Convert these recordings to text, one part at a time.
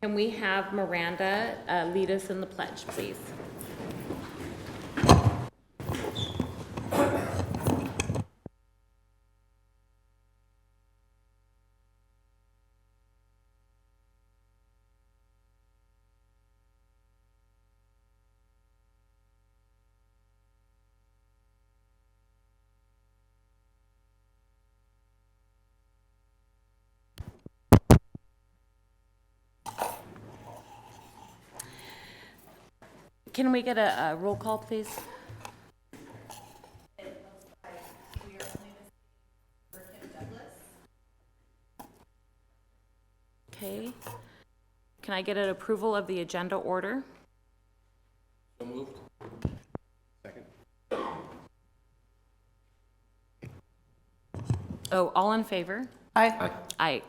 Can we have Miranda lead us in the pledge, please? Can we get a roll call, please? Okay. Can I get an approval of the agenda order? So moved. Second. Oh, all in favor? Aye. Aye.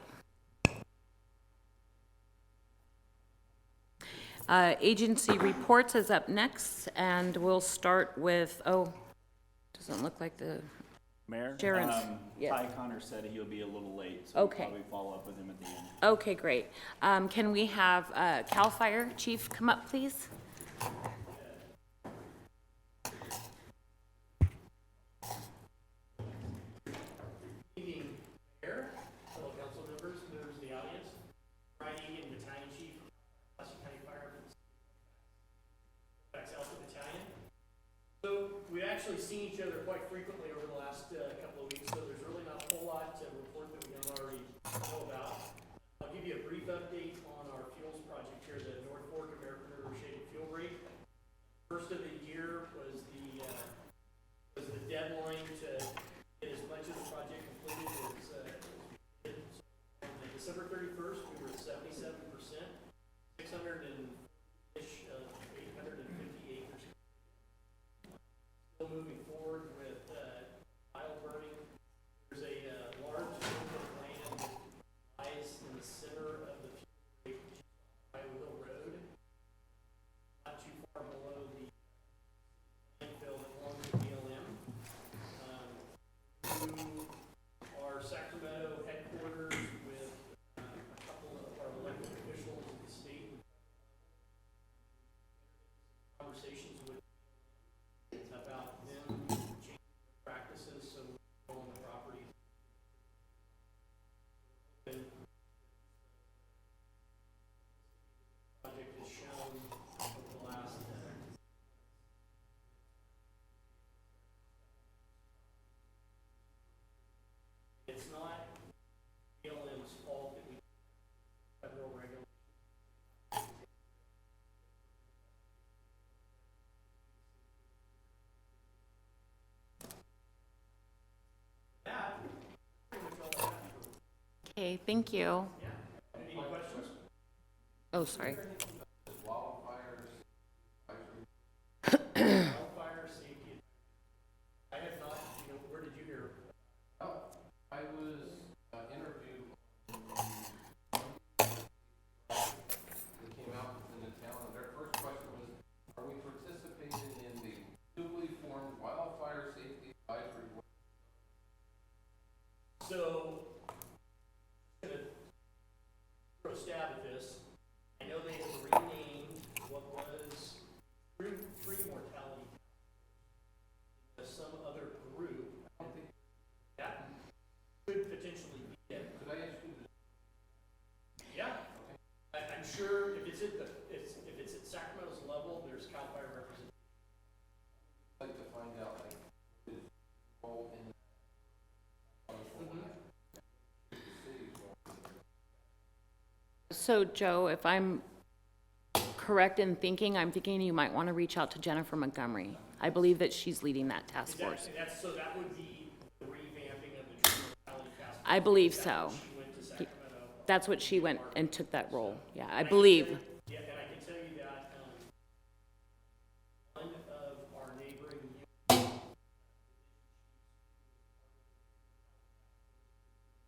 Agency reports is up next, and we'll start with, doesn't look like the, Mayor? Sharon's, yes. Ty Connor said he'll be a little late, so Okay. we'll probably follow up with him at the end. okay, great. Can we have CAL FIRE Chief come up, please? Evening, Mayor, fellow council members, members of the audience. Brian Egan, Battalion Chief, Colfax County Fire for the Colfax Alpha Battalion. So we've actually seen each other quite frequently over the last couple of weeks, so there's really not a whole lot to report that we don't already know about. I'll give you a brief update on our fuels project here, the North Fork American River Shaded Fuel Rate. First of the year was the deadline to get as much of the project completed as on December 31st, we were at 77%, 600-ish of 850 acres. Still moving forward with pile burning. There's a large strip of land that lies in the center of the fuel rate, which is Iowa Hill Road, not too far below the landfill that belongs to BLM. To our Sacramento headquarters with a couple of our elected officials at the state, conversations with about them changing their practices so we go on the property. The project has shown over the last it's not BLM's fault that we federal regulations. That, pretty much all I have. Okay, thank you. Any questions? Oh, sorry. Wildfire safety. I have not, where did you hear? I was interviewed that came out in the town, and their first question was, are we participating in the newly formed wildfire safety advisory board? So, I'm gonna throw a stab at this. I know they have renamed what was free mortality to some other group. I don't think that could potentially be it. Could I ask you to? Yeah. I'm sure if it's at if it's at Sacramento's level, there's CAL FIRE representation. Like to find out, like, his role in So, Joe, if I'm correct in thinking, I'm thinking you might want to reach out to Jennifer Montgomery. I believe that she's leading that task force. So that would be the revamping of the tree mortality task force. I believe so. She went to Sacramento. That's what she went and took that role. Yeah, I believe. Yeah, and I can tell you that one of our neighboring units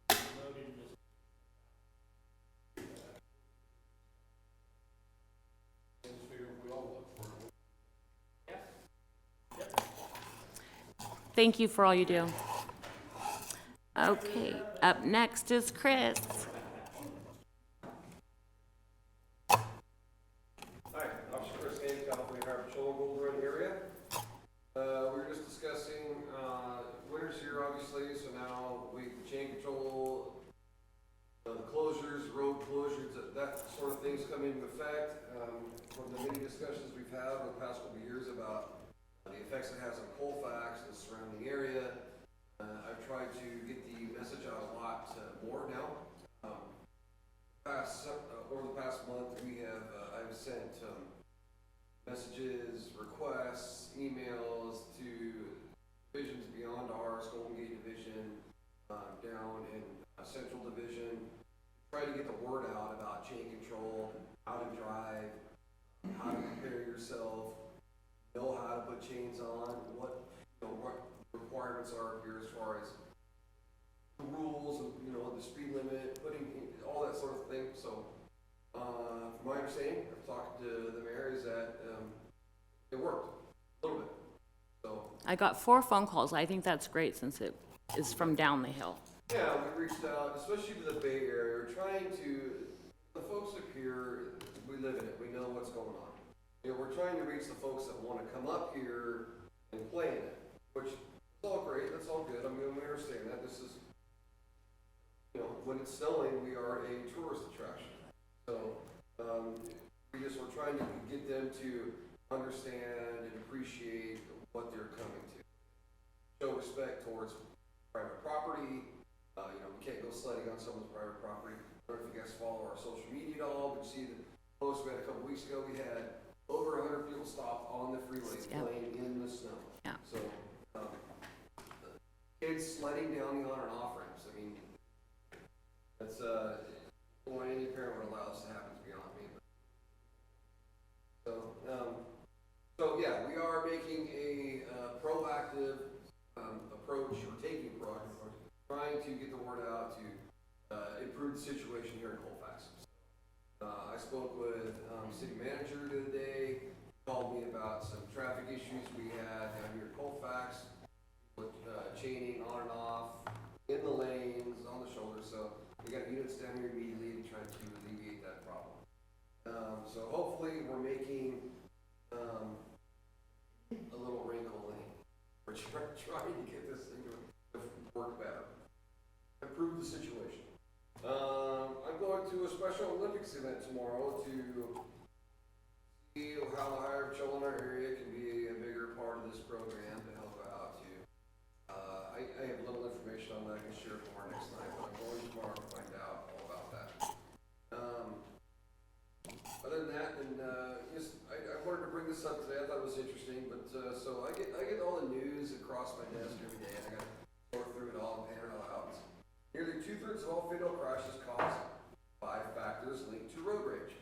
promoted in this. Thank you for all you do. Okay, up next is Chris. closures, road closures, that sort of things come into effect. From the many discussions we've had over the past couple of years about the effects it has on Colfax and the surrounding area, I've tried to get the message out a lot more now. Over the past month, I've sent messages, requests, emails to divisions beyond ours, Golden Gate Division, down in Central Division, try to get the word out about chain control, how to drive, how to prepare yourself, know how to put chains on, what requirements are here as far as the rules and the speed limit, putting all that sort of thing. So, from my understanding, I've talked to the mayor, is that it worked a little bit. So I got 4 phone calls. I think that's great since it is from down the hill. yeah, we reached out, especially to the Bay Area. We're trying to, the folks up here, we live in it. We know what's going on. We're trying to reach the folks that want to come up here and play in it, which is all great. That's all good. I mean, we understand that. This is, when it's snowing, we are a tourist attraction. So, we're trying to get them to understand and appreciate what they're coming to. Show respect towards private property. We can't go sledding on someone's private property. I don't know if you guys follow our social media at all, but you see the post we had a couple weeks ago. We had over 100 people stopped on the freeway playing in the snow. Yeah. So, kids sledding down the on and off ramps. I mean, that's what any parent would allow this to happen, to be honest with me. So yeah, we are making a proactive approach, or taking a proactive approach, trying to get the word out to improve the situation here in Colfax. I spoke with city manager the other day, called me about some traffic issues we had down here in Colfax, with chaining on and off, in the lanes, on the shoulder. So we got units down here immediately to try to alleviate that problem. So hopefully we're making a little wrinkle in. We're trying to get this thing to work better, improve the situation. I'm going to a Special Olympics event tomorrow to see how the higher children in our area can be a bigger part of this program to help out too. I have little information on that I can share more next night, but I'm going tomorrow to find out all about that. Other than that, and I wanted to bring this up today. I thought it was interesting, but so I get all the news across my desk every day, and I got to sort through it all and pan it all out. Nearly 2/3 of all fatal crashes caused by factors linked to road rage.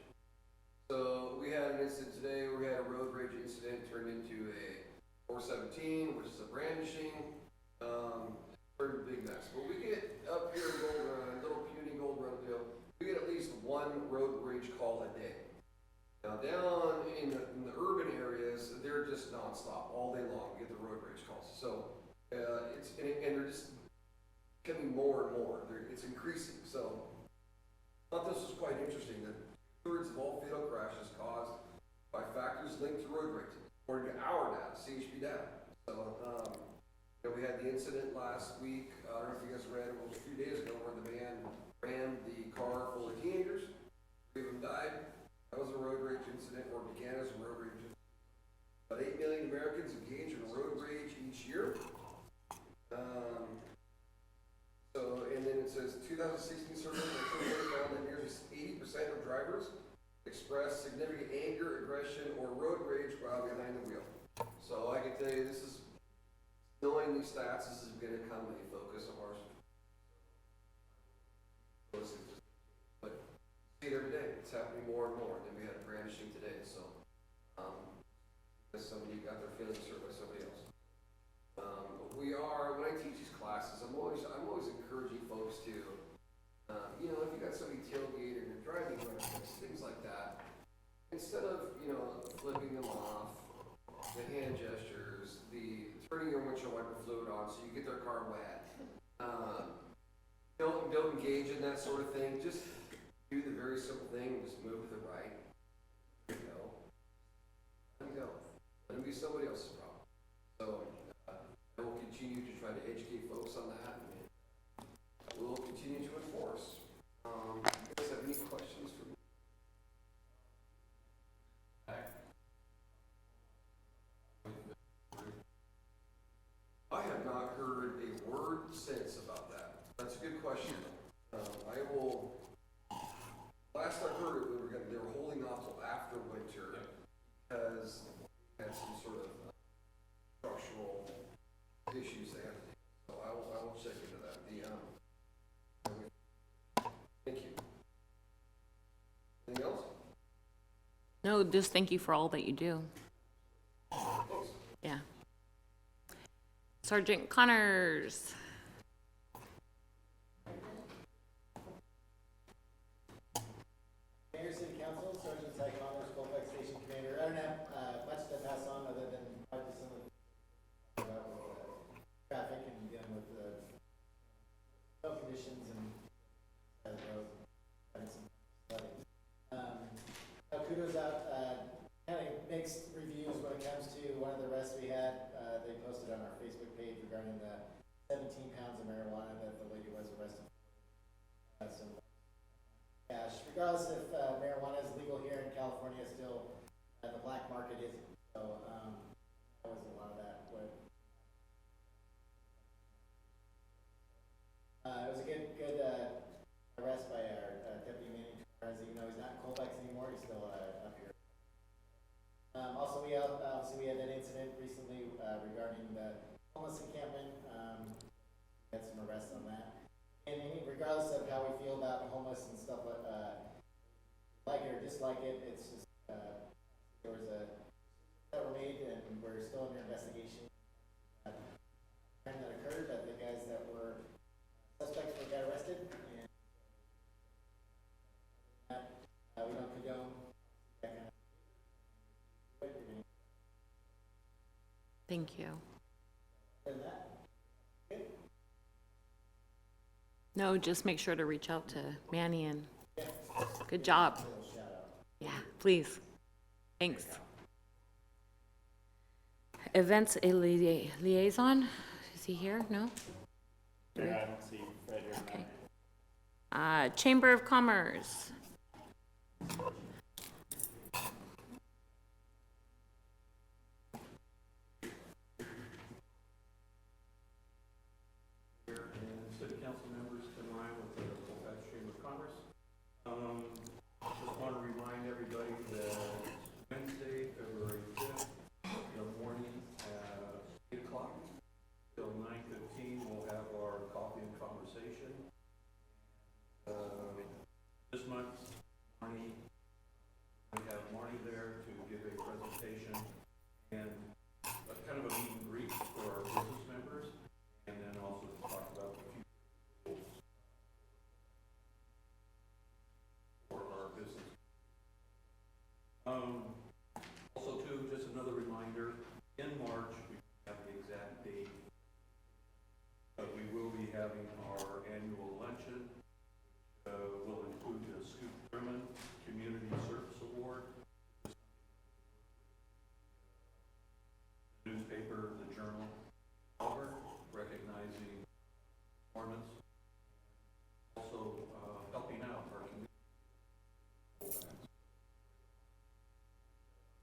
So we had an incident today where we had a road rage incident turned into a 417, which is a brandishing. Pretty big mess. But we get up here in Gold Run, little puny Gold Run Hill, we get at least one road rage call a day. Now down in the urban areas, they're just nonstop all day long. We get the road rage calls. So they're just becoming more and more. It's increasing. So I thought this was quite interesting that 2/3 of all fatal crashes caused by factors linked to road rage, according to our data, CHP data. So we had the incident last week. I don't know if you guys read it, it was a few days ago, where the man rammed the car full of teenagers. 3 of them died. That was a road rage incident, or began as a road rage incident. About 8 million Americans engage in road rage each year. And then it says 2016 survey found that nearly 80% of drivers express significant anger, aggression, or road rage while behind the wheel. So I can tell you, knowing these stats, this is going to become a focus of ours. But see it every day. It's happening more and more. And then we had a brandishing today. So somebody got their feelings hurt by somebody else. When I teach these classes, I'm always encouraging folks to, if you got somebody tailgated and driving things like that, instead of, flipping them off, the hand gestures, the turning your windshield wiper fluid on so you get their car wet, don't engage in that sort of thing. Just do the very simple thing and just move to the right. There you go. Let them go. Let them be somebody else's problem. So I will continue to try to educate folks on that, and we'll continue to enforce. No, just thank you for all that you do. Yeah. Sergeant Connors. Mayor, City Council, Sergeant Cy Connors, Colfax Station Commander. I don't have much to pass on other than probably some of the about with traffic and dealing with the snow conditions and the roads, having some flooding. Kudos out, kind of mixed reviews when it comes to one of the arrests we had. They posted on our Facebook page regarding the 17 pounds of marijuana that the lady was arrested for. So cash, regardless if marijuana is legal here in California, still the black market isn't. So that was a lot of that. But it was a good arrest by our deputy Manning Torres. Even though he's not in Colfax anymore, he's still up here. Also, obviously we had that incident recently regarding the homeless encampment. We had some arrests on that. And regardless of how we feel about homeless and stuff, like it or dislike it, it's just there was a that were made, and we're still under investigation. Crime that occurred, that the guys that were suspects got arrested, and we don't condone that kind of. Thank you. Other than that, No, just make sure to reach out to Manny and good job. little shout out. Yeah, please. Thanks. Events liaison, is he here? No? Yeah, I don't see Fred here. Okay. Chamber of Commerce. Mayor and city council members, Tim Ryan with the Colfax Chamber of Commerce. Just want to remind everybody that Wednesday, February 5th, the morning at 8 o'clock till 9:15, we'll have our coffee and conversation. This month, Marnie, we have Marnie there to give a presentation and a kind of a meet and greet for our business members, and then also to talk about the future goals for our business. Also too, just another reminder, in March, we have the exact date, but we will be having our annual luncheon. Will include the Scoop Thurman Community Service Award, the newspaper, the journal, Albert, recognizing performance, also helping out our community.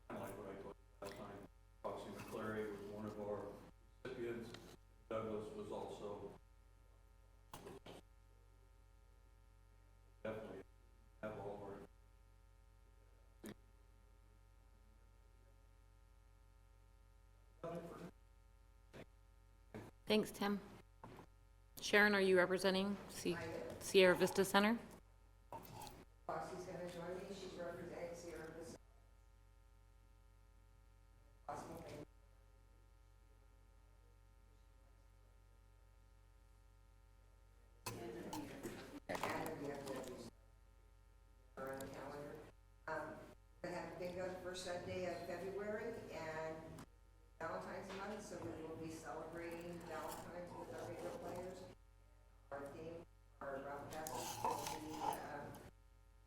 Kind of like what I told you last time, Foxy McClary was one of our recipients. Douglas was also definitely have all of our. Thanks, Tim. Sharon, are you representing Sierra Vista Center? Foxy's gonna join me, she's representing Sierra Vista. Possible thing. And we have to are on the calendar. We have bingo the first Sunday of February and Valentine's month, so we will be celebrating Valentine's with our bingo players. Our theme, our rough passes will be,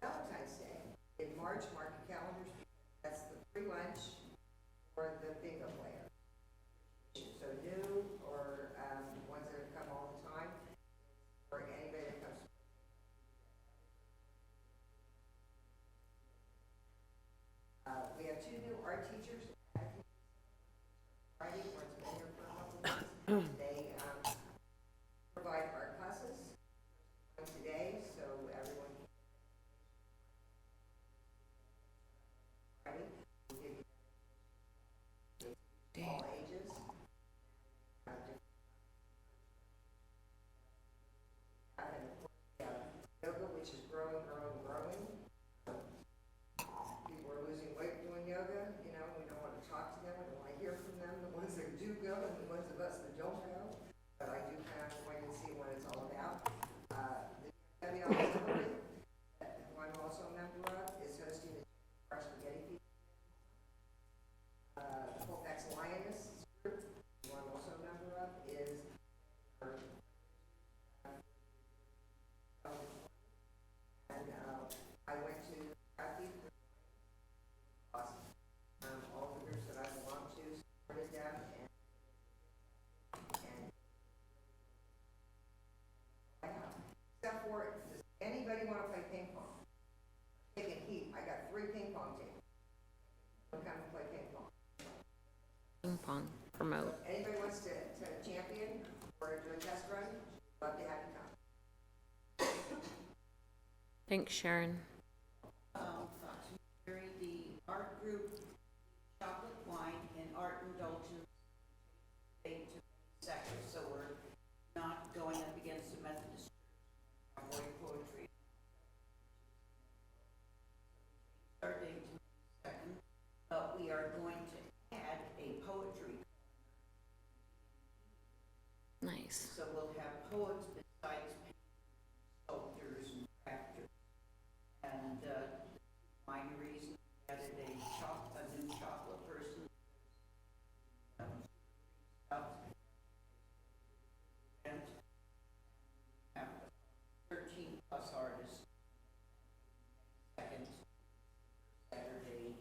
Valentine's Day. In March, mark your calendars, that's the free lunch for the bingo player. So new or, ones that have come all the time, or anybody that comes. We have two new art teachers. Friday, one's been here for a couple of months. They, provide art classes today, so everyone can. Friday, we'll give you all ages. And of course, we have yoga, which is growing. People are losing weight play ping pong. Taking heat, I got 3 ping pong tables. We'll come and play ping pong. Ping pong, promote. Anybody wants to champion or do a test run, love to have you come. Thanks, Sharon. During the art group, chocolate wine and art indulgence, 8 to 10 seconds, so we're not going up against the Methodist Church, cowboy poetry. Our date to May 2nd, but we are going to add a poetry. Nice. So we'll have poets besides sculptors and crafters. And wineries added a new chocolate person. And have 13 plus artists. Second Saturday.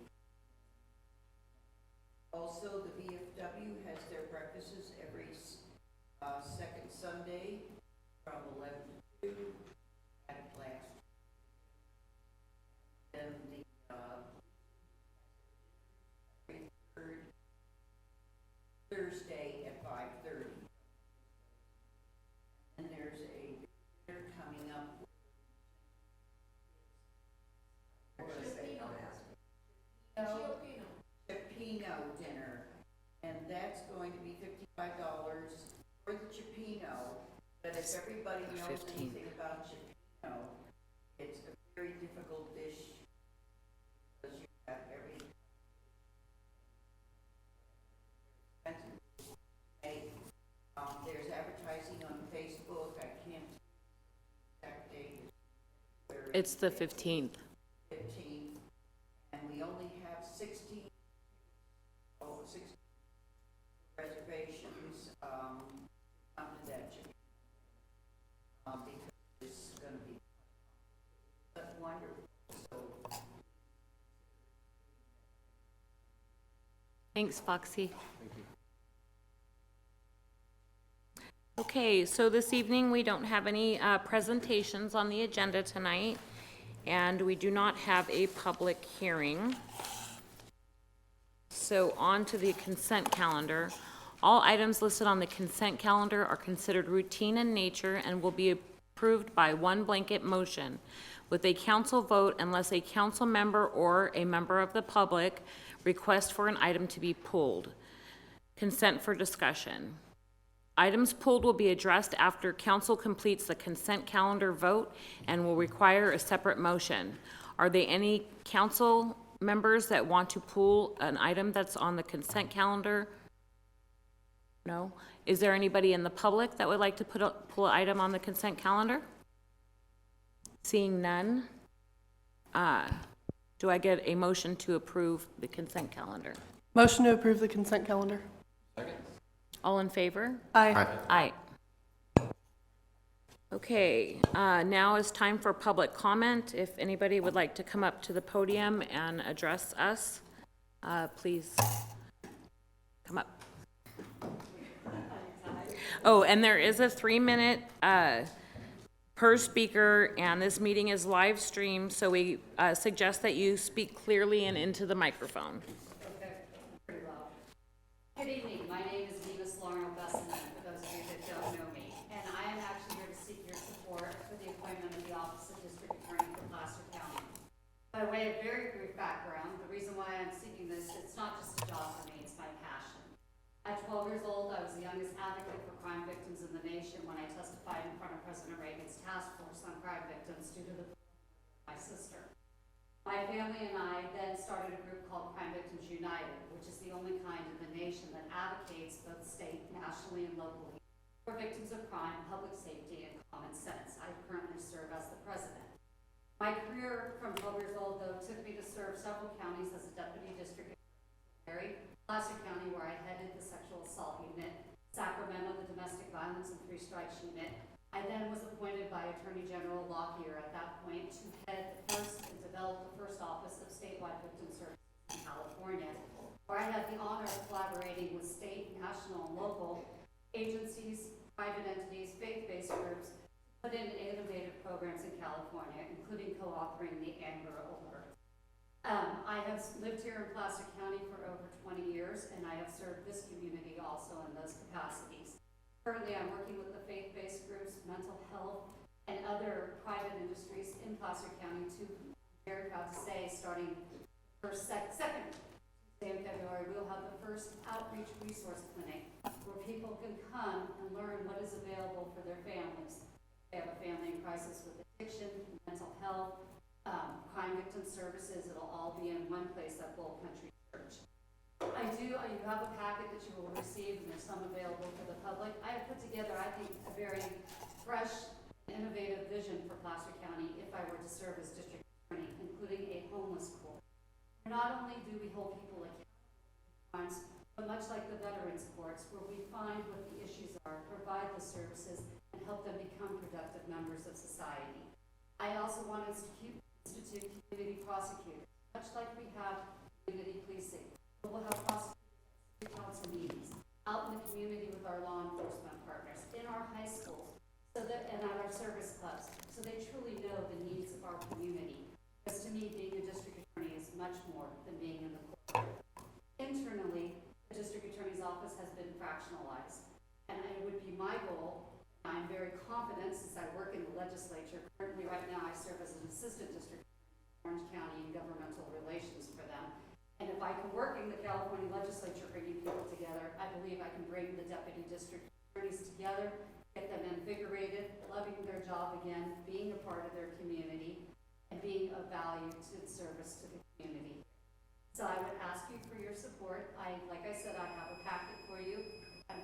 Also, the VFW has their breakfasts every second Sunday from 11 to 2 at Glass. And the third Thursday at 5:30. And there's a dinner coming up. Chipino dinner, and that's going to be $55 for the Chipino. But if everybody knows 15. anything about Chipino, it's a very difficult dish because you have every there's advertising on Facebook. I can't exact date. It's the 15th. 15, and we only have 60 reservations, come to that because it's gonna be wonderful, so. Thanks, Foxy. Okay, so this evening, we don't have any presentations on the agenda tonight, and we do not have a public hearing. So on to the consent calendar. All items listed on the consent calendar are considered routine in nature and will be approved by one blanket motion with a council vote unless a council member or a member of the public requests for an item to be pulled. Consent for discussion. Items pulled will be addressed after council completes the consent calendar vote and will require a separate motion. Are there any council members that want to pull an item that's on the consent calendar? No? Is there anybody in the public that would like to pull an item on the consent calendar? Seeing none, do I get a motion to approve the consent calendar? Motion to approve the consent calendar. All in favor? Aye. Aye. Okay, now is time for public comment. If anybody would like to come up to the podium and address us, please come up. Oh, and there is a 3-minute per speaker, and this meeting is live streamed, so we suggest that you speak clearly and into the microphone. Okay, pretty loud. Good evening, my name is Venus Lauren Besseman, for those of you that don't know me. And I am actually here to seek your support for the appointment of the Office of District Attorney for Placer County. By way of very brief background, the reason why I'm seeking this, it's not just a job for me, it's my passion. At 12 years old, I was the youngest advocate for crime victims in the nation when I testified in front of President Reagan's task force on crime victims due to the my sister. My family and I then started a group called Crime Victims United, which is the only kind in the nation that advocates both state, nationally, and locally for victims of crime, public safety, and common sense. I currently serve as the president. My career from 12 years old, though, took me to serve several counties as a deputy district attorney, Placer County, where I headed the sexual assault unit, Sacramento, the domestic violence and 3 strikes unit. I then was appointed by Attorney General Lockyer at that point to head the first and develop the first office of statewide victim services in California, where I had the honor of collaborating with state, national, and local agencies, private entities, faith-based groups, to put in innovative programs in California, including co-authoring the Angler Alert. I have lived here in Placer County for over 20 years, and I have served this community also in those capacities. Currently, I'm working with the faith-based groups, mental health, and other private industries in Placer County to, I'm very proud to say, starting second Tuesday in February, we'll have the first outreach resource clinic where people can come and learn what is available for their families. They have a family in crisis with addiction, mental health, crime victim services. It'll all be in one place at Bull Country Church. You have a packet that you will receive, and there's some available for the public. I have put together, I think, a very fresh, innovative vision for Placer County if I were to serve as district attorney, including a homeless court. Not only do we hold people accountable, but much like the veterans courts, where we find what the issues are, provide the services, and help them become productive members of society. I also want us to institute community prosecutors, much like we have community policing. We'll have prosecutors at city council meetings, out in the community with our law enforcement partners, in our high schools, and at our service clubs, so they truly know the needs of our community. Because to me, being a district attorney is much more than being in the court. Internally, the district attorney's office has been fractionalized, and it would be my goal. I'm very confident since I work in the legislature. Currently, right now, I serve as an assistant district attorney in Orange County in governmental relations for them. And if I can work in the California legislature, bringing people together, I believe I can bring the deputy district attorneys together, get them invigorated, loving their job again, being a part of their community, and being of value to service to the community. So I would ask you for your support. Like I said, I have a packet for you. I'm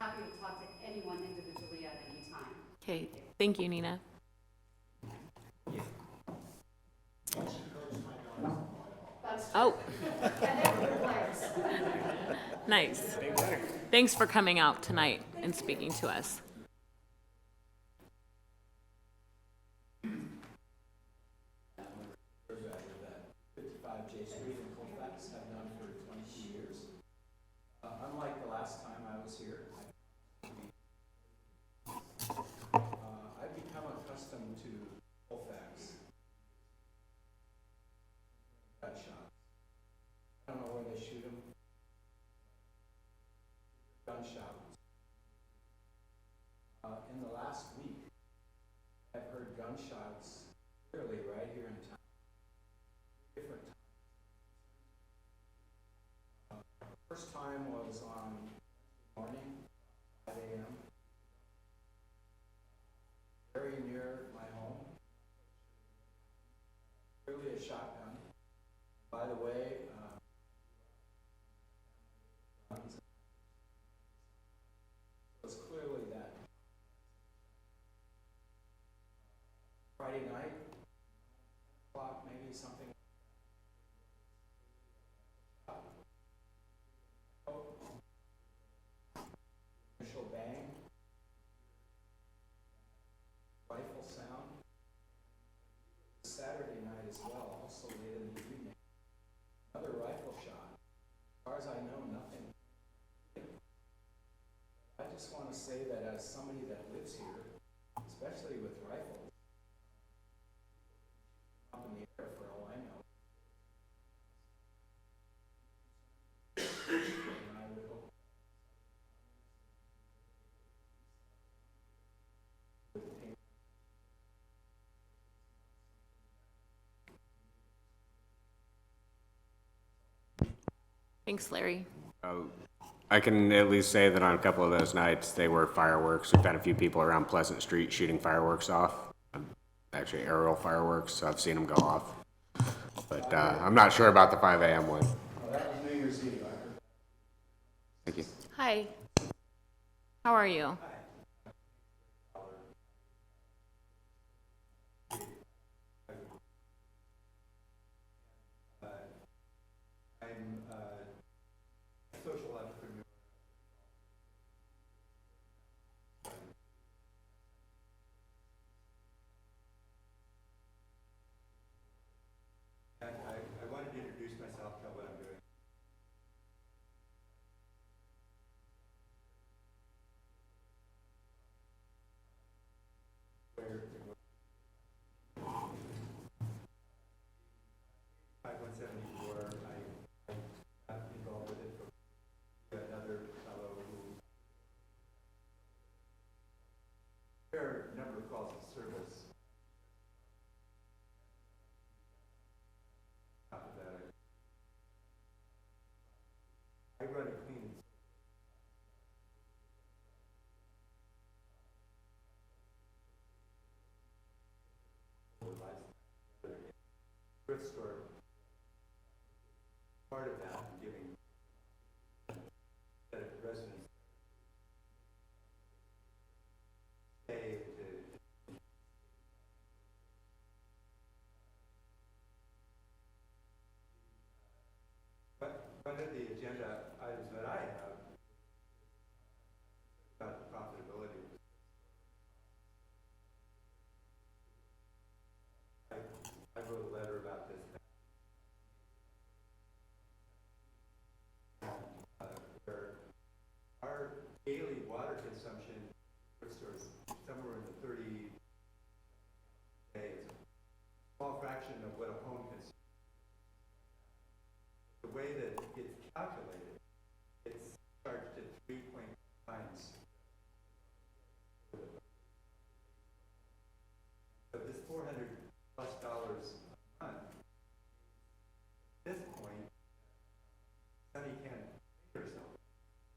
happy to talk to anyone individually at any time. Okay, thank you, Nina. Oh. Nice. Thanks for coming out tonight and speaking to us. Street in Colfax, have known for 22 years. Unlike the last time I was here, I've become accustomed to Colfax gunshots. I don't know where they shoot them. Gunshots. In the last week, I've heard gunshots clearly right here in town. Different times. First time was on morning, 5 a.m. Very near my home. Clearly a shotgun. By the way, guns. It was clearly that. Friday night, 10 o'clock, maybe something. Initial bang, rifle sound. Saturday night as well, also late in the evening. Another rifle shot. As far as I know, nothing. I just want to say that as somebody that lives here, especially with rifles, up in the air for all I know. And I would hope Thanks, Larry. I can at least say that on a couple of those nights, they were fireworks. We've had a few people around Pleasant Street shooting fireworks off. Actually, aerial fireworks, so I've seen them go off. But I'm not sure about the 5 a.m. one. well, that was New Year's Eve. I heard. Thank you. Hi. How are you? I'm a social entrepreneur. And I wanted to introduce myself, tell what I'm doing. calls of service. After that, I run a clean and thrift store. Part of that, and giving that residents stay to one of the agenda items that I have about the profitability. I wrote a letter about this. Where our daily water consumption stores somewhere in the 30 days, a small fraction of what a home consumes. The way that it's calculated, it's charged at 3.5 times. So this $400+ a month, at this point, Sunny can't pay herself.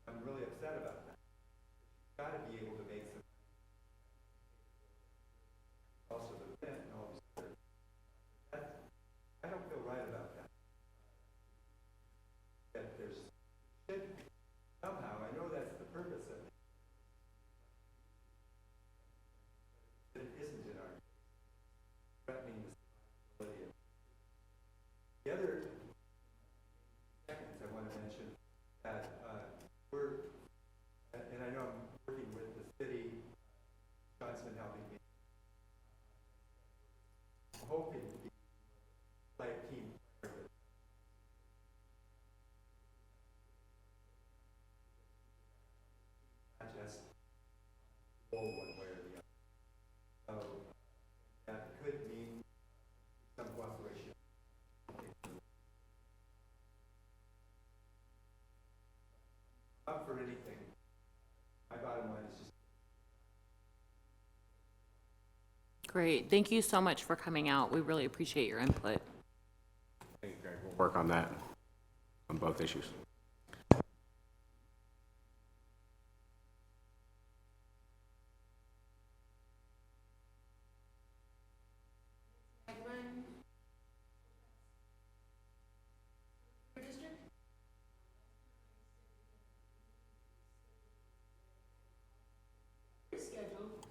I'm really upset about that. She's got to be able to make some also the rent and all these other. I don't feel right about that. That there's should somehow, I know that's the purpose of it, but it isn't in our threatening the stability of it. The other seconds I want to mention that we're, and I know I'm working with the city, John's been helping me, I'm hoping to be like team player with not just go one way or the other. So that could mean some cooperation. Up for anything. My bottom line is just Great. Thank you so much for coming out. We really appreciate your input. Thank you, Greg. We'll work on that, on both issues. Scheduled.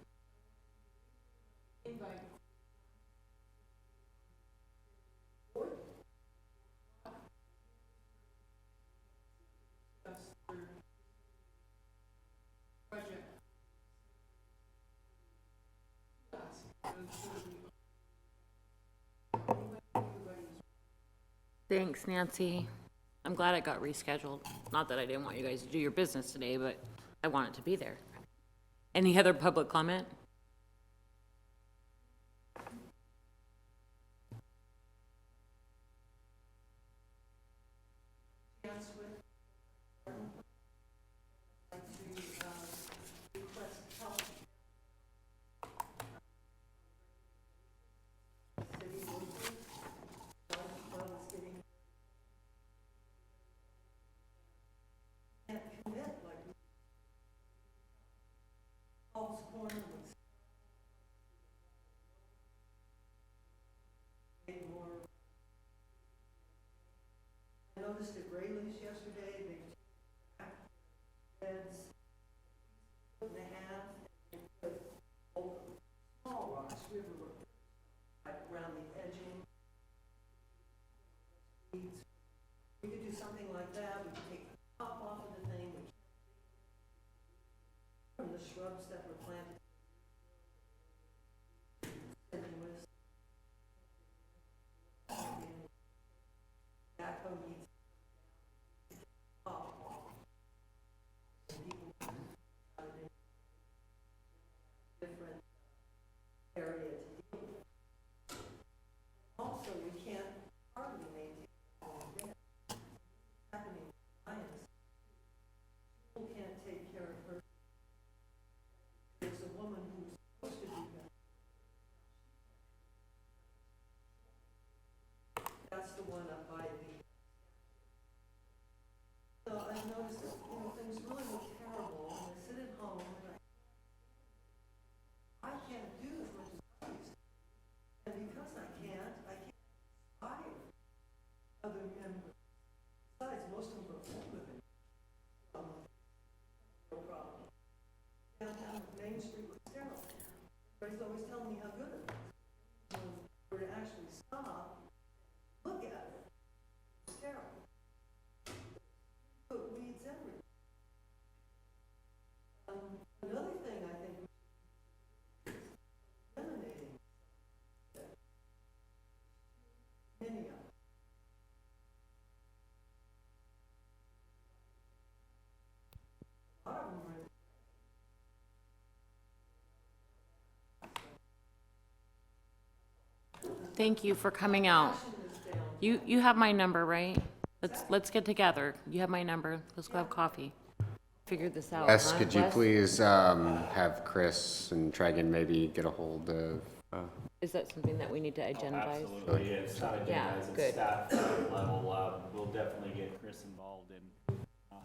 Invite. Project. Thanks, Nancy. I'm glad it got rescheduled. Not that I didn't want you guys to do your business today, but I want it to be there. Any other public comment? Yes, with, like to, request help. City workers, well, it's getting. Can't commit like. Paul's Corner was. More. I noticed at Rayleigh's yesterday, they took beds, foot and a half, and they put old, small rocks, river rocks, like around the edging. We could do something like that, we could take the top off of the thing, we from the shrubs that were planted. Continuous. Backhoe needs off. And people out in different area to deal with. Also, we can't hardly maintain all of that. Happening in science. People can't take care of her. There's a woman who's supposed to do that. the one up by the. So I've noticed that, things really look terrible, and I sit at home, and I can't do as much as I used to. And because I can't inspire other members. Besides, most of them are older than me. No problem. Downtown Main Street was terrible. Everybody's always telling me how good it was. When we were to actually stop, look at it, it's terrible. Put weeds everywhere. Another thing I think we should do is eliminating many of them. A lot of them are. Thank you for coming out. You have my number, right? Let's get together. You have my number. Let's go have coffee. Figure this out. Wes, huh? could you Wes? please have Chris and Tregan maybe get a hold of, Is that something that we need to agendize? Absolutely, it's not Yeah, agendized at good. staff level, we'll definitely get Chris involved and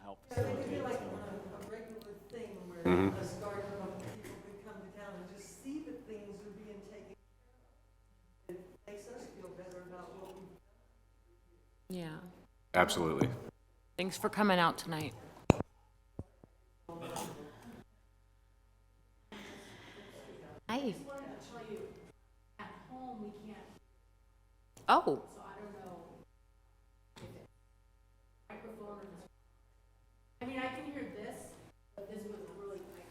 help Yeah, they could facilitate be like some of a regular thing where Mhm. a garden of people could come to town and just see that things are being taken care of. It makes us feel better about what we. Yeah. absolutely. Thanks for coming out tonight. Hi. I just wanted to tell you, at home, we can't, Oh, so I don't know if it's microphone or this. I mean, I can hear this, but this was really like.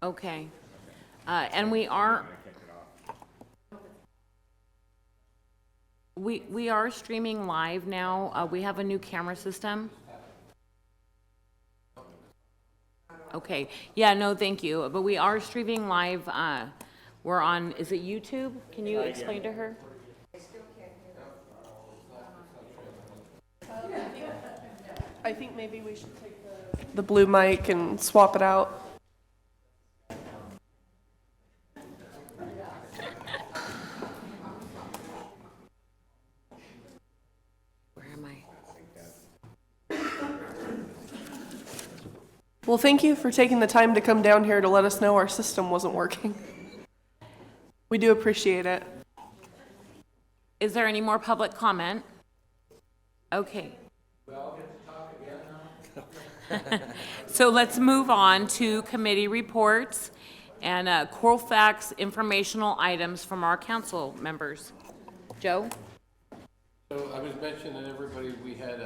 okay. And we are. We are streaming live now. We have a new camera system. Okay. Yeah, no, thank you. But we are streaming live. We're on, is it YouTube? Can you explain to her? I think maybe we should take the blue mic and swap it out. Where am I? Well, thank you for taking the time to come down here to let us know our system wasn't working. We do appreciate it. Is there any more public comment? Okay. So let's move on to committee reports and Colfax informational items from our council members. Joe? So I was mentioning to everybody, we had,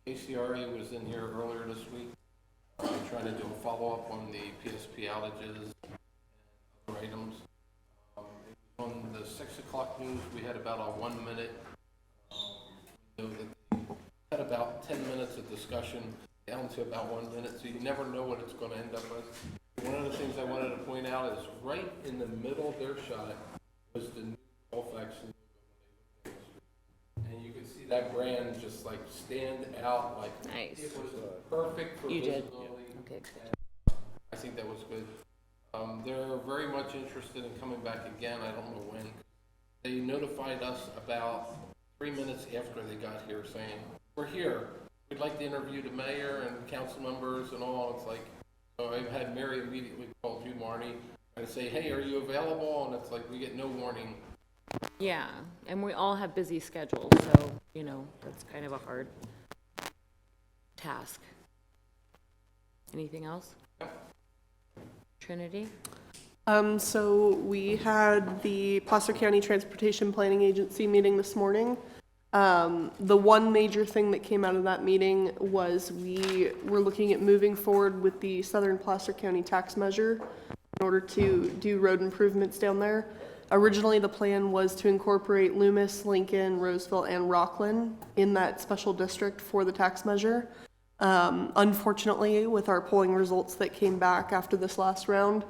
ACRE was in here earlier this week, trying to do a follow-up on the PSP outages and other items. On the 6 o'clock news, we had about a 1 minute, had about 10 minutes of discussion, down to about 1 minute, so you never know what it's gonna end up with. One of the things I wanted to point out is right in the middle of their shot was the new Colfax logo. And you could see that brand just like stand out, like Nice. it was perfect for You did. visibility. Okay. I think that was good. They're very much interested in coming back again. I don't know when. They notified us about 3 minutes after they got here saying, we're here. We'd like to interview the mayor and council members and all. It's like, so I had Mary immediately call you, Marnie, and say, hey, are you available? And it's like, we get no warning. Yeah, and we all have busy schedules, so, that's kind of a hard task. Anything else? Trinity? So we had the Placer County Transportation Planning Agency meeting this morning. The one major thing that came out of that meeting was we were looking at moving forward with the Southern Placer County tax measure in order to do road improvements down there. Originally, the plan was to incorporate Loomis, Lincoln, Roseville, and Rockland in that special district for the tax measure. Unfortunately, with our polling results that came back after this last round,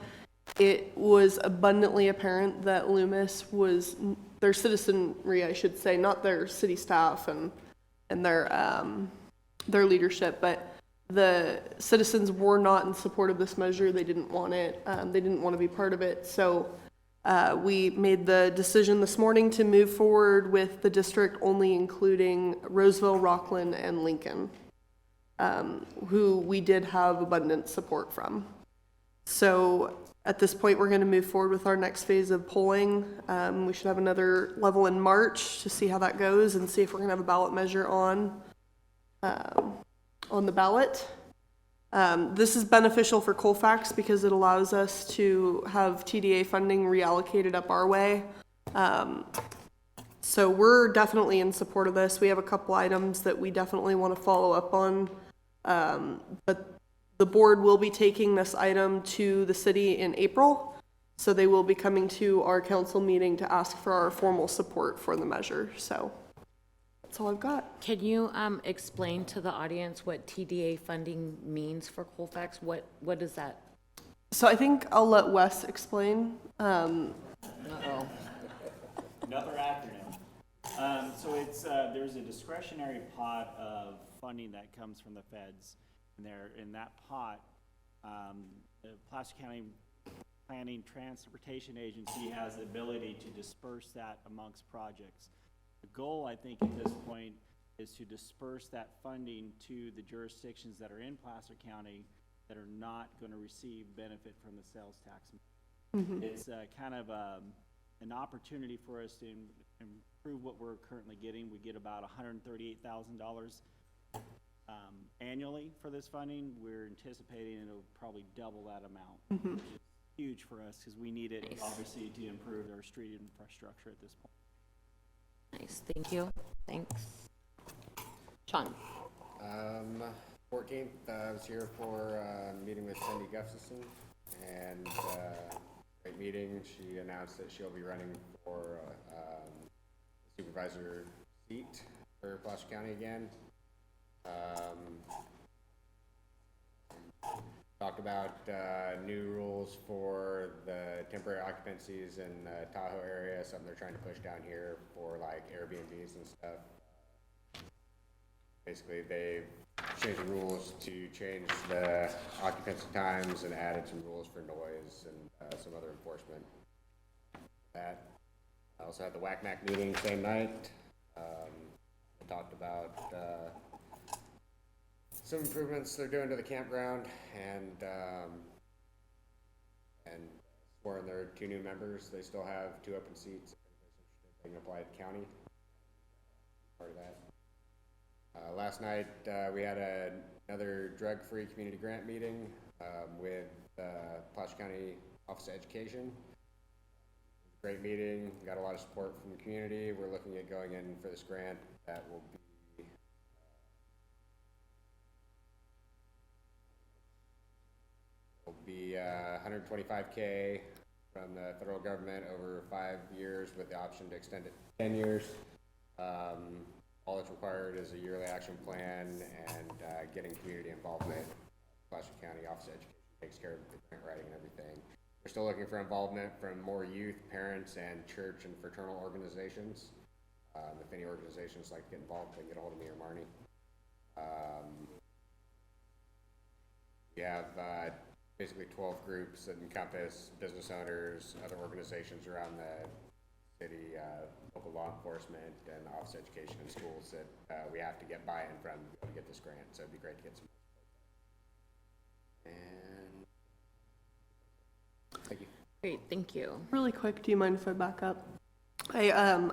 it was abundantly apparent that Loomis was, their citizenry, I should say, not their city staff and their leadership, but the citizens were not in support of this measure. They didn't want it. They didn't want to be part of it. So We made the decision this morning to move forward with the district only including Roseville, Rockland, and Lincoln, who we did have abundant support from. So at this point, we're going to move forward with our next phase of polling. We should have another level in March to see how that goes and see if we're going to have a ballot measure on the ballot. This is beneficial for Colfax because it allows us to have TDA funding reallocated up our way. So we're definitely in support of this. We have a couple items that we definitely want to follow up on. But the board will be taking this item to the city in April. So they will be coming to our council meeting to ask for our formal support for the measure. So that's all I've got. Can you explain to the audience what TDA funding means for Colfax? What is that? So I think I'll let Wes explain. Another acronym. So it's, there's a discretionary pot of funding that comes from the feds. And there, in that pot, the Placer County Planning Transportation Agency has the ability to disperse that amongst projects. The goal, I think, at this point is to disperse that funding to the jurisdictions that are in Placer County that are not going to receive benefit from the sales tax. Mm-hmm. It's kind of an opportunity for us to improve what we're currently getting. We get about $138,000 annually for this funding. We're anticipating it'll probably double that amount, Mm-hmm. which is huge for us because we need it obviously to improve our street infrastructure at this point. Nice, thank you. Thanks. Sean? 14th, I was here for a meeting with Cindy Gustafson, and great meeting. She announced that she'll be running for supervisor seat for Placer County again. Talked about new rules for the temporary occupancies in the Tahoe area, something they're trying to push down here for like Airbnbs and stuff. Basically, they've changed the rules to change the occupancy times and added some rules for noise and some other enforcement. That I also had the WACMAC meeting same night. We talked about some improvements they're doing to the campground and sworn their 2 new members. They still have 2 open seats. They can apply to county. Part of that. Last night we had another drug-free community grant meeting with Placer County Office of Education. Great meeting. Got a lot of support from the community. We're looking at going in for this grant that will be $125K from the federal government over 5 years with the option to extend it 10 years. All that's required is a yearly action plan and getting community involvement. Placer County Office of Education takes care of the grant writing and everything. We're still looking for involvement from more youth, parents, and church and fraternal organizations. If any organizations like to get involved, they can get a hold of me or Marnie. We have basically 12 groups that encompass business owners, other organizations around the city, local law enforcement, and Office of Education and schools that we have to get buy-in from to get this grant. So it'd be great to get some. And thank you. Great, thank you. Really quick, do you mind if I back up? I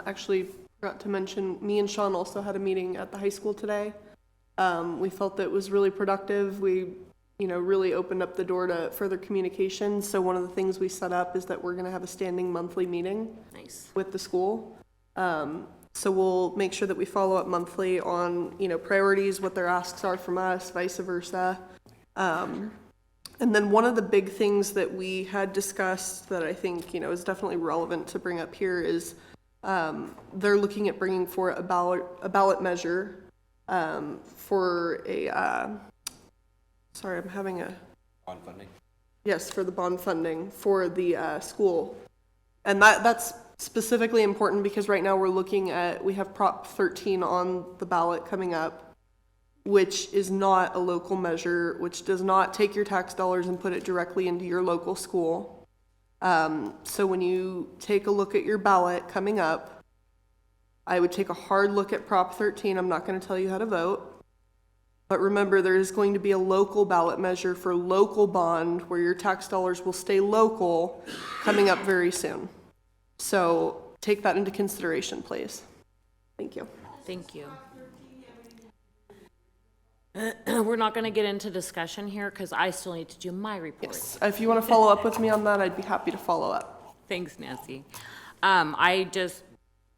actually forgot to mention, me and Sean also had a meeting at the high school today. We felt that it was really productive. We, really opened up the door to further communication. So one of the things we set up is that we're going to have a standing monthly meeting with the school. So we'll make sure that we follow up monthly on, priorities, what their asks are from us, vice versa. And then one of the big things that we had discussed that I think, is definitely relevant to bring up here is they're looking at bringing for a ballot measure for a, sorry, I'm having a... Bond funding? Yes, for the bond funding for the school. And that's specifically important because right now we have Prop 13 on the ballot coming up, which is not a local measure, which does not take your tax dollars and put it directly into your local school. So when you take a look at your ballot coming up, I would take a hard look at Prop 13. I'm not going to tell you how to vote. But remember, there is going to be a local ballot measure for local bond where your tax dollars will stay local coming up very soon. So take that into consideration, please. Thank you. Thank you. We're not going to get into discussion here because I still need to do my report. Yes, if you want to follow up with me on that, I'd be happy to follow up. Thanks, Nancy. I just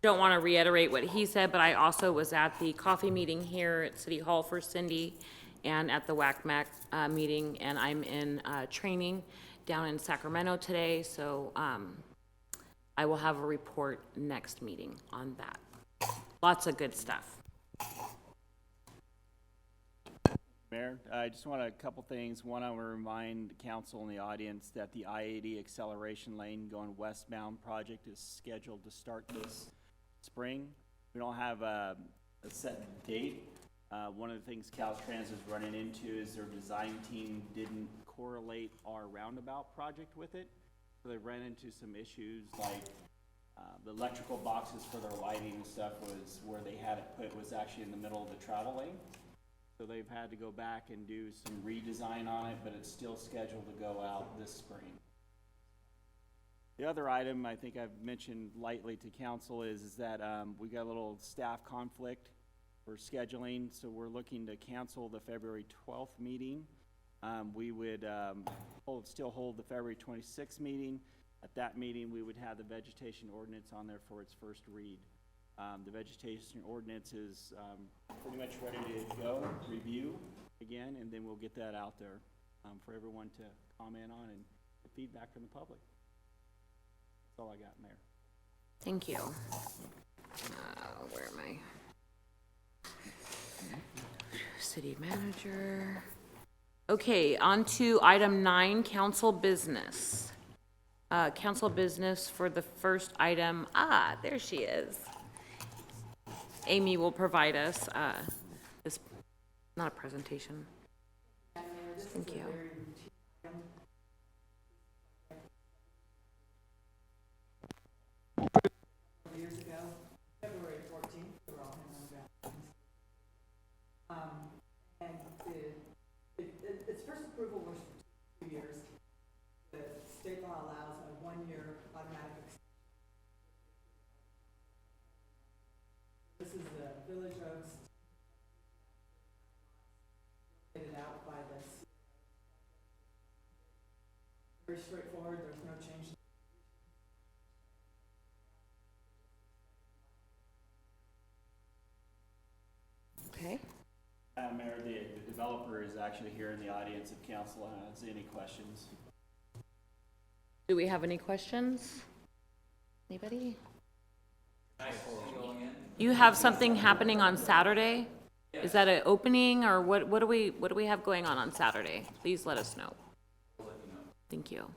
don't want to reiterate what he said, but I also was at the coffee meeting here at City Hall for Cindy and at the WACMAC meeting, and I'm in training down in Sacramento today, so I will have a report next meeting on that. Lots of good stuff. Mayor, I just want a couple things. One, I want to remind the council and the audience that the I-80 acceleration lane going westbound project is scheduled to start this spring. We don't have a set date. One of the things Caltrans is running into is their design team didn't correlate our roundabout project with it. So they ran into some issues like the electrical boxes for their lighting and stuff was where they had it put was actually in the middle of the travel lane. So they've had to go back and do some redesign on it, but it's still scheduled to go out this spring. The other item I think I've mentioned lightly to council is that we got a little staff conflict for scheduling, so we're looking to cancel the February 12th meeting. We would still hold the February 26th meeting. At that meeting, we would have the vegetation ordinance on there for its first read. The vegetation ordinance is pretty much ready to go, review again, and then we'll get that out there for everyone to comment on and get feedback from the public. That's all I got, Mayor. Thank you. Where am I? City manager. Okay, on to item 9, council business. Council business for the first item. There she is. Amy will provide us this, not a presentation. Thank you. Years ago, February 14th, we were all hanging on ground. And its first approval was for 2 years. The state law allows a 1-year automatic extension. This is the Village Oaks, laid out by this. Very straightforward, there's no change. Okay. Mayor, the developer is actually here in the audience if council has any questions. Do we have any questions? Anybody? You have something happening on Saturday? Is that an opening or what do we have going on Saturday? Please let us know. Thank you.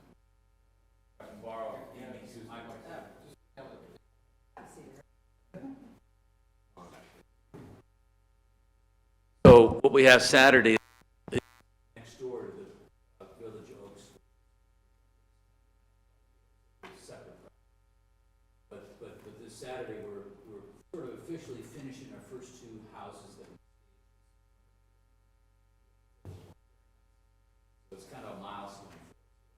So what we have Saturday is next door to the Village Oaks. Separate. But this Saturday we're sort of officially finishing our first 2 houses that. So it's kind of a milestone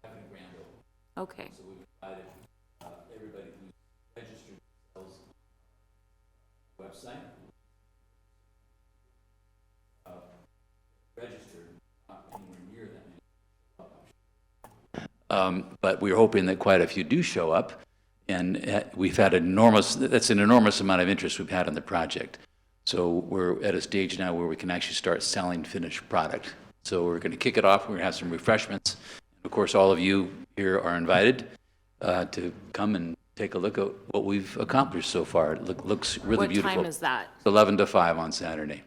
for having a grand opening. Okay. So we've invited everybody who's registered themselves on the website. Registered, not anywhere near that many. But we're hoping that quite a few do show up, and we've had that's an enormous amount of interest we've had in the project. So we're at a stage now where we can actually start selling finished product. So we're going to kick it off. We're going to have some refreshments. Of course, all of you here are invited to come and take a look at what we've accomplished so far. It looks really beautiful. What time is that? It's 11 to 5 on Saturday.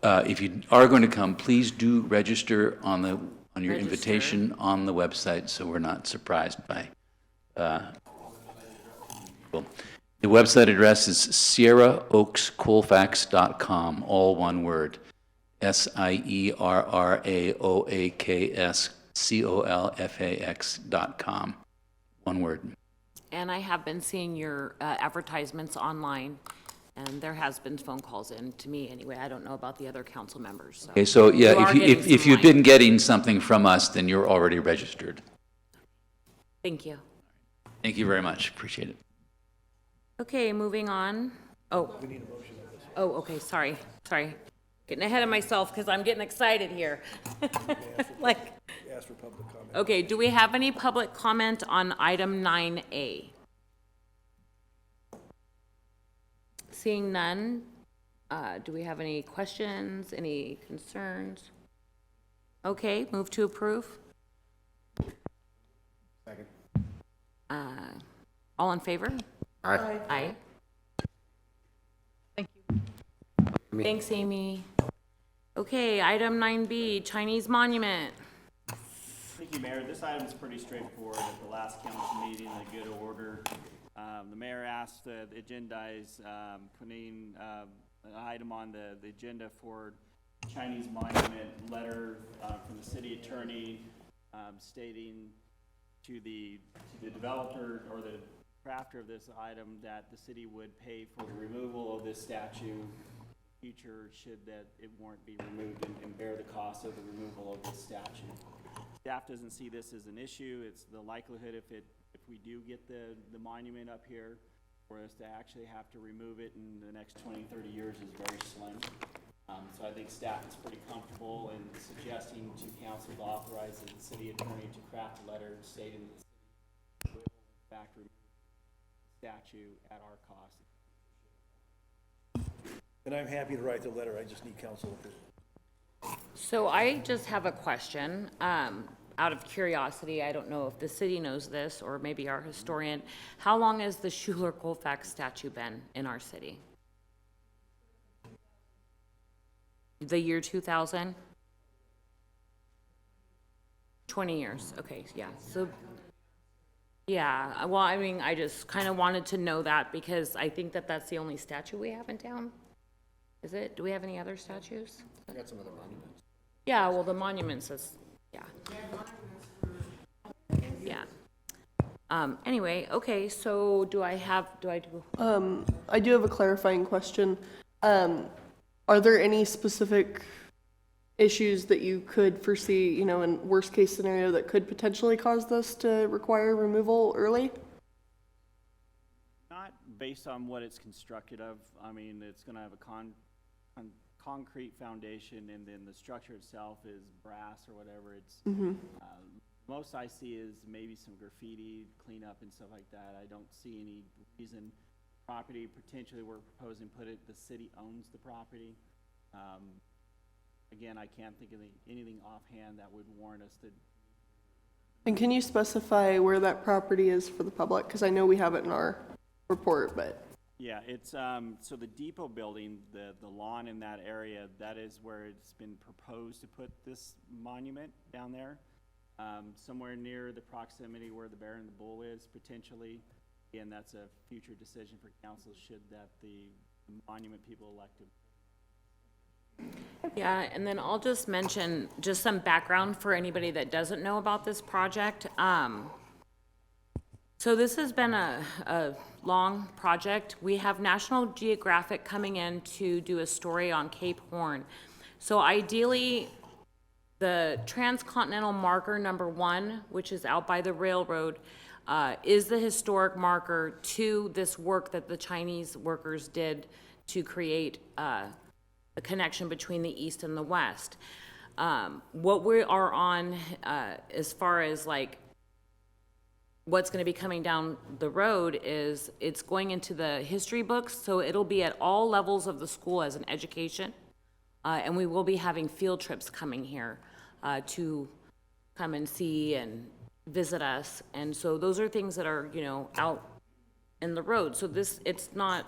If you are going to come, please do register on your invitation on the website, so we're not surprised by. Cool. The website address is SierraOaksColfax.com, all one word. SIERRAOAKSCOLFAX.com. One word. And I have been seeing your advertisements online, and there has been phone calls in to me anyway. I don't know about the other council members, so. Okay, so You yeah, are getting if some you've been light. getting something from us, then you're already registered. Thank you. Thank you very much. Appreciate it. Okay, moving on. Oh. Oh, okay, sorry. Getting ahead of myself because I'm getting excited here. Like, Ask for public comment. okay, do we have any public comment on item 9A? Seeing none, do we have any questions, any concerns? Okay, move to approve. Second. All in favor? Aye. Aye. Thanks, Amy. Okay, item 9B, Chinese monument. Thank you, Mayor. This item is pretty straightforward. At the last council meeting, in good order, the mayor asked to agendize putting an item on the agenda for Chinese monument letter from the city attorney stating to the developer or the crafter of this item that the city would pay for the removal of this statue future should that it warrant be removed and bear the cost of the removal of this statue. Staff doesn't see this as an issue. It's the likelihood if we do get the monument up here, for us to actually have to remove it in the next 20, 30 years is very slim. So I think staff is pretty comfortable in suggesting to council to authorize the city attorney to craft a letter stating that the city will in fact remove the statue at our cost. And I'm happy to write the letter, I just need council approval. So I just have a question, out of curiosity. I don't know if the city knows this, or maybe our historian. How long has the Schuler Colfax statue been in our city? The year 2000? 20 years, okay, yeah, so, yeah, well, I mean, I just kind of wanted to know that because I think that that's the only statue we have in town. Is it? Do we have any other statues? I got some other monuments. Yeah, well, the monuments is, yeah. Yeah. Anyway, okay, so do I do? I do have a clarifying question. Are there any specific issues that you could foresee, you know, in worst case scenario that could potentially cause this to require removal early? Not based on what it's constructed of. I mean, it's gonna have a concrete foundation, and then the structure itself is brass or whatever. It's, most I see is maybe some graffiti cleanup and stuff like that. I don't see any reason. Property, potentially we're proposing put it, the city owns the property. Again, I can't think of anything offhand that would warrant us to. And can you specify where that property is for the public? Because I know we have it in our report, but. Yeah, it's, so the depot building, the lawn in that area, that is where it's been proposed to put this monument down there. Somewhere near the proximity where the bear and the bull is, potentially. Again, that's a future decision for council should that the monument people elected. Yeah, and then I'll just mention just some background for anybody that doesn't know about this project. So this has been a long project. We have National Geographic coming in to do a story on Cape Horn. So ideally, the transcontinental marker #1, which is out by the railroad, is the historic marker to this work that the Chinese workers did to create a connection between the East and the West. What we are on, as far as like what's going to be coming down the road is it's going into the history books, so it'll be at all levels of the school as an education. And we will be having field trips coming here to come and see and visit us. And so those are things that are, you know, out in the road. So this, it's not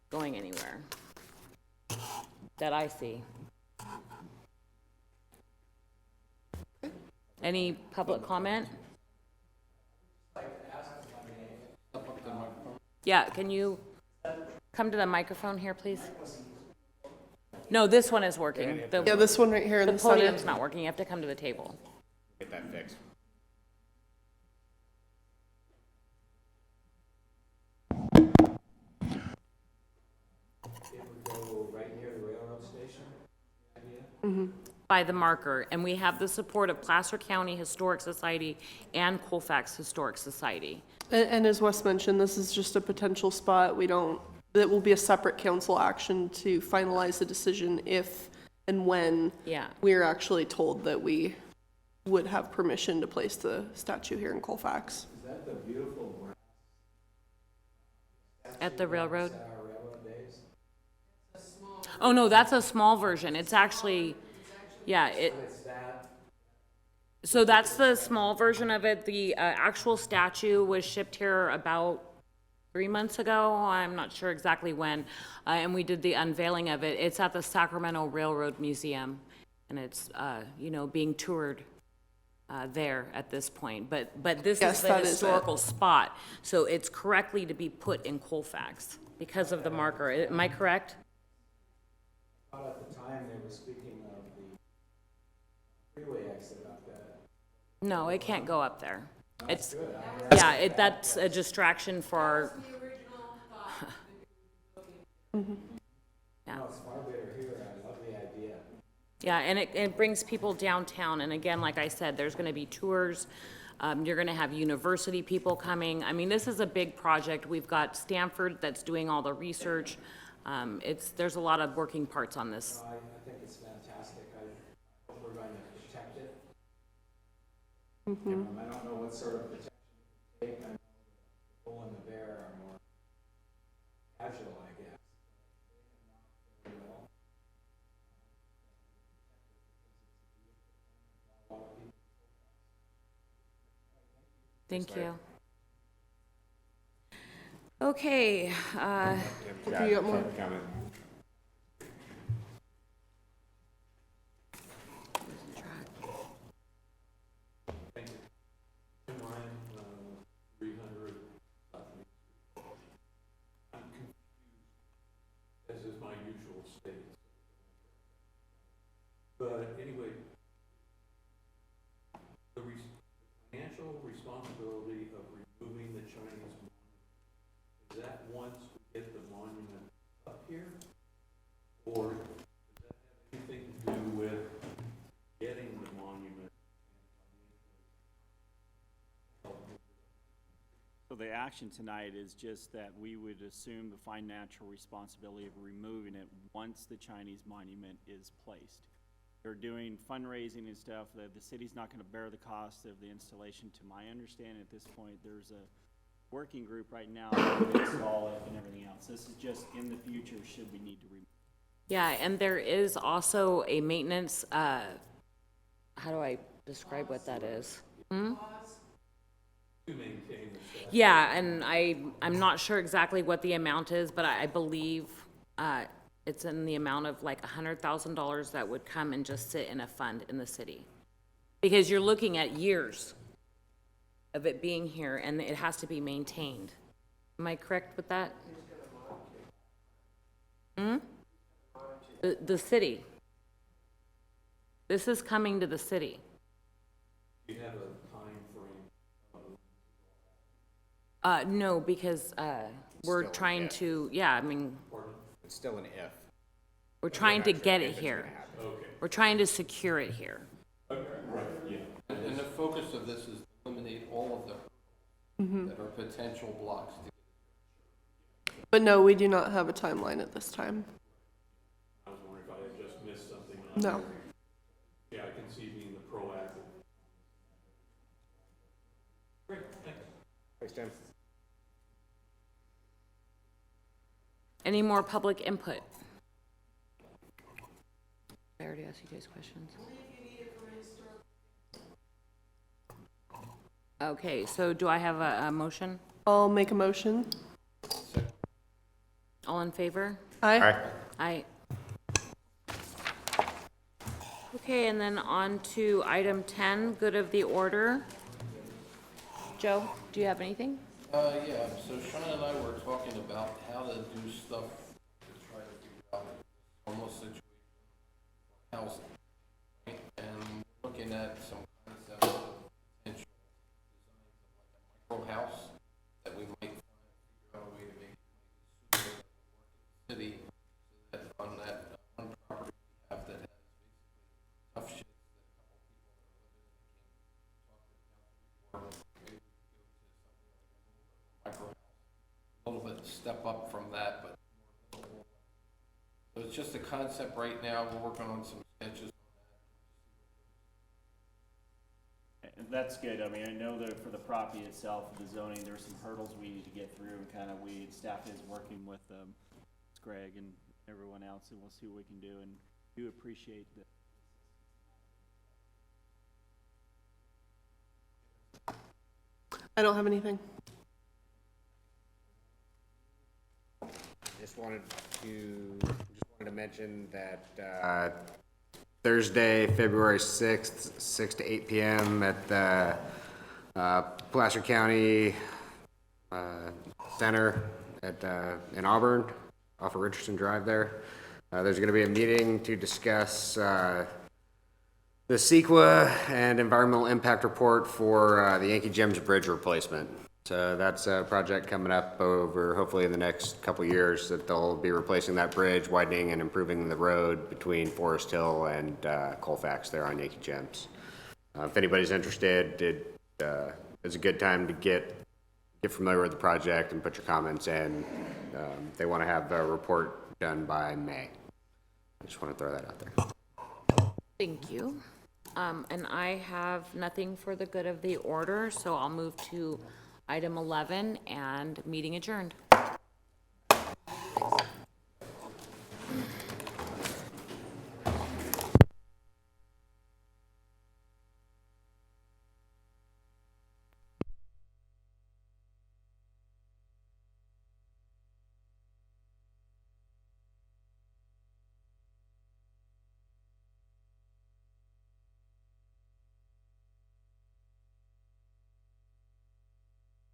going anywhere that I see. Any public comment? Yeah, can you come to the microphone here, please? No, this one is working. Yeah, this one right here in The the center. podium's not working. You have to come to the table. Get that fixed. by the marker, and we have the support of Placer County Historic Society and Colfax Historic Society. And as Wes mentioned, this is just a potential spot. That will be a separate council action to finalize the decision if and when Yeah. we're actually told that we would have permission to place the statue here in Colfax. Is that the beautiful brass At the railroad? at our railroad days? Oh, no, that's a small version. It's actually, yeah, It's that, so that's the small version of it. The actual statue was shipped here about 3 months ago. I'm not sure exactly when. And we did the unveiling of it. It's at the Sacramento Railroad Museum. And it's, being toured there at this point. But this Yes, is the that is it. historical spot. So it's correctly to be put in Colfax because of the marker. Am I correct? I thought at the time they were speaking of the freeway exit up that. No, it can't go up there. It's, Good, yeah, that's a distraction for our, yeah. no, it's far better here, I love the idea. Yeah, and it brings people downtown, and again, like I said, there's gonna be tours, you're gonna have university people coming. I mean, this is a big project. We've got Stanford that's doing all the research. There's a lot of working parts on this. No, I think it's fantastic, I hope we're going to protect it. I don't know what sort of protection you take, I know the bull and the bear are more casual, I guess. They have not very well. A lot of people. Thank you. Okay, You got more? Comment. Tim Ryan, 300 South Main Street. I'm confused, as is my usual state. But anyway, the financial responsibility of removing the Chinese monument, is that once we get the monument up here? Or does that have anything to do with getting the monument? So the action tonight is just that we would assume the financial responsibility of removing it once the Chinese monument is placed. They're doing fundraising and stuff, the city's not gonna bear the cost of the installation, to my understanding at this point. There's a working group right now that will install it and everything else. This is just in the future, should we need to remove. yeah, and there is also a maintenance, how do I describe what that is? To maintain the statue. Yeah, and I'm not sure exactly what the amount is, but I believe, it's in the amount of like $100,000 that would come and just sit in a fund in the city. Because you're looking at years of it being here, and it has to be maintained. Am I correct with that? The city. This is coming to the city. Do you have a time frame? No, because, we're Still trying yet. to, yeah, I mean, It's still an if. we're trying to get it If it's here. gonna happen. Okay. We're trying to secure it here. Okay, right, yeah. And the focus of this is to eliminate all of the that are potential blocks. But no, we do not have a timeline at this time. I was wondering if I had just missed something. No. Yeah, I can see being the proactive. Great, thanks. Thanks, Tim. Any more public input? I already asked you guys questions. Okay, so do I have a motion? I'll make a motion. All in favor? Aye. All right. Aye. Okay, and then on to item 10, good of the order. Joe, do you have anything? Yeah, so Sean and I were talking about how to do stuff to try to figure out almost situation housing. Right? And looking at some concepts of potential designs of like a micro house that we might figure out a way to make it suitable for the city, so that on that one property step up from that, but. So it's just a concept right now, we're working on some sketches. And that's good. I mean, I know that for the property itself, the zoning, there's some hurdles we need to get through, and kind of staff is working with Greg and everyone else, and we'll see what we can do, and do appreciate that. I don't have anything. Just wanted to mention that Thursday, February 6th, 6 to 8 p.m. at the Placer County Center in Auburn, off of Richardson Drive there. There's going to be a meeting to discuss the CEQA and environmental impact report for the Yankee Gems Bridge replacement. So that's a project coming up over hopefully in the next couple of years that they'll be replacing that bridge, widening and improving the road between Forest Hill and Colfax there on Yankee Gems. If anybody's interested, it's a good time to get familiar with the project and put your comments in. They want to have a report done by May. I just want to throw that out there. Thank you. And I have nothing for the good of the order, so I'll move to item 11 and meeting adjourned.